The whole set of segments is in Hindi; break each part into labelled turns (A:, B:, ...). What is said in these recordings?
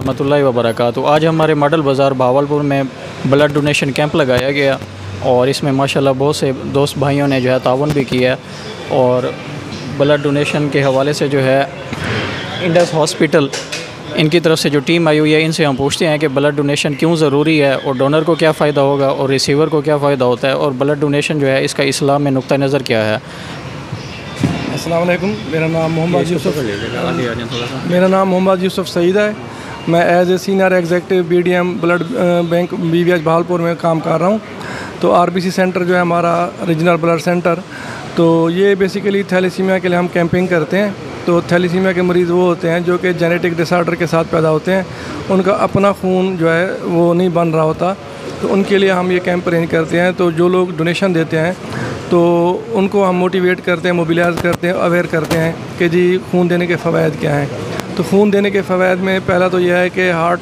A: रहमतुल्लाहि व बरकातुहू। आज हमारे मॉडल बाज़ार भावलपुर में ब्लड डोनेशन कैंप लगाया गया और इसमें माशाल्लाह बहुत से दोस्त भाइयों ने जो है ताउन भी किया और ब्लड डोनेशन के हवाले से जो है इंडस हॉस्पिटल इनकी तरफ से जो टीम आई हुई है, इनसे हम पूछते हैं कि ब्लड डोनेशन क्यों ज़रूरी है और डोनर को क्या फ़ायदा होगा और रिसीवर को क्या फ़ायदा होता है और ब्लड डोनेशन जो है इसका इस्लाम में नुक्ता नज़र क्या है।
B: अस्सलाम वालेकुम। मेरा नाम मोहम्मद यूसुफ सईद है। मैं as a senior executive BDM blood bank BVH Bahawalpur में काम कर रहा हूँ। तो RBC सेंटर जो है हमारा रीजनल ब्लड सेंटर, तो ये बेसिकली थैलेसीमिया के लिए हम कैंपिंग करते हैं। तो थैलेसीमिया के मरीज़ वो होते हैं जो कि जेनेटिक डिसऑर्डर के साथ पैदा होते हैं, उनका अपना खून जो है वो नहीं बन रहा होता, तो उनके लिए हम ये कैंप अरेंज करते हैं। तो जो लोग डोनेशन देते हैं तो उनको हम मोटिवेट करते हैं, मोबिलाइज करते हैं, अवेयर करते हैं कि जी खून देने के फ़वाइद क्या हैं। तो खून देने के फ़वाइद में पहला तो यह है कि हार्ट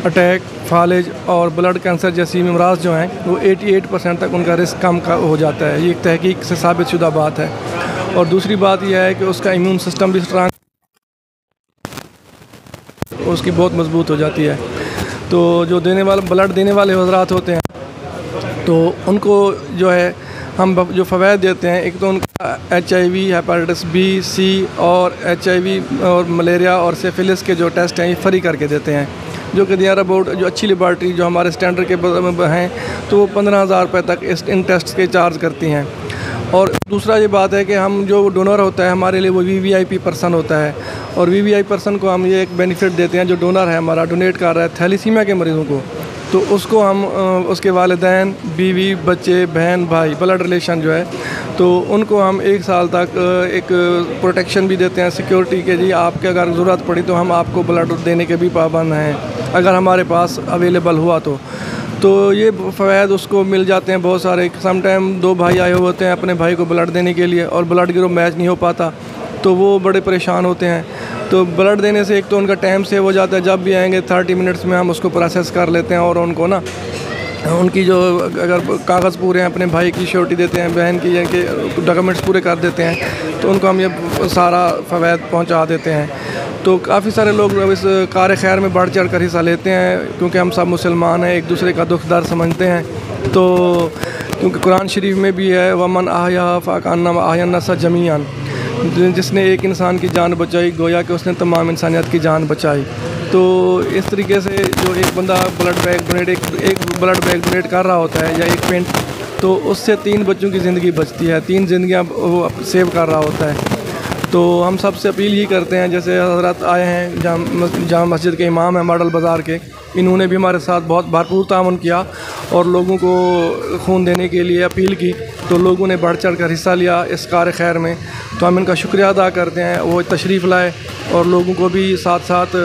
B: अटैक, फालिज और ब्लड कैंसर जैसी अमराज जो हैं वो 88% तक उनका रिस्क कम हो जाता है। ये एक तहकीक से साबितशुदा बात है। और दूसरी बात यह है कि उसका इम्यून सिस्टम भी स्ट्रांग, उसकी बहुत मजबूत हो जाती है। तो जो ब्लड देने वाले हज़रात होते हैं तो उनको जो है हम जो फ़वाइद देते हैं, एक तो उनका HIV, हेपेटाइटिस B, C और HIV और मलेरिया और सिफिलिस के जो टेस्ट हैं ये फ्री करके देते हैं, जो कि दियारा बोर्ड जो अच्छी लेबॉर्ट्री जो हमारे स्टैंडर्ड के हैं तो वो 15,000 रुपये तक इन टेस्ट के चार्ज करती हैं। और दूसरा ये बात है कि हम जो डोनर होता है हमारे लिए वो VVIP पर्सन होता है, और VVIP पर्सन को हम ये एक बेनिफिट देते हैं, जो डोनर है हमारा डोनेट कर रहा है थैलेसीमिया के मरीज़ों को, तो उसको हम उसके वालिदैन, बीवी, बच्चे, बहन, भाई, ब्लड रिलेशन जो है तो उनको हम 1 साल तक एक प्रोटेक्शन भी देते हैं, सिक्योरिटी के जी आपके अगर ज़रूरत पड़ी तो हम आपको ब्लड देने के भी पाबंद हैं अगर हमारे पास अवेलेबल हुआ तो ये फ़वाइद उसको मिल जाते हैं बहुत सारे। समटाइम 2 भाई आए हुए होते हैं अपने भाई को ब्लड देने के लिए और ब्लड ग्रुप मैच नहीं हो पाता तो वो बड़े परेशान होते हैं। तो ब्लड देने से एक तो उनका टाइम सेव हो जाता है, जब भी आएंगे 30 मिनट्स में हम उसको प्रोसेस कर लेते हैं और उनको ना उनकी जो अगर कागज़ पूरे हैं अपने भाई की श्योरिटी देते हैं, बहन की या के डॉक्यूमेंट्स पूरे कर देते हैं तो उनको हम ये सारा फ़वाइद पहुंचा देते हैं। तो काफ़ी सारे लोग इस कार खैर में बढ़ चढ़ कर हिस्सा लेते हैं क्योंकि हम सब मुसलमान हैं, एक दूसरे का दुख दर्द समझते हैं। तो क्योंकि कुरान शरीफ में भी है वमन आहया फ़कान्नमा अहयन्नास जमीअन, जिसने एक इंसान की जान बचाई गोया कि उसने तमाम इंसानियत की जान बचाई। तो इस तरीके से जो एक बंदा ब्लड बैग डोनेट कर रहा होता है या एक पेंट, तो उससे 3 बच्चों की ज़िंदगी बचती है, 3 ज़िंदगियाँ वो सेव कर रहा होता है। तो हम सबसे अपील ही करते हैं, जैसे हज़रत आए हैं जामा मस्जिद के इमाम हैं मॉडल बाज़ार के, इन्होंने भी हमारे साथ बहुत भरपूर ताउन किया और लोगों को खून देने के लिए अपील की, तो लोगों ने बढ़ चढ़ कर हिस्सा लिया इस कार खैर में। तो हम इनका शुक्रिया अदा करते हैं, वो तशरीफ़ लाए और लोगों को भी साथ साथ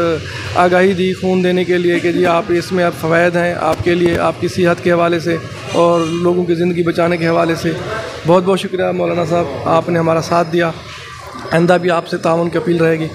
B: आगाही दी खून देने के लिए कि जी आप इसमें अब फ़वाइद हैं आपके लिए, आपकी सेहत के हवाले से और लोगों की ज़िंदगी बचाने के हवाले से। बहुत बहुत शुक्रिया मौलाना साहब, आपने हमारा साथ दिया। आइंदा भी आपसे ताउन की अपील रहेगी।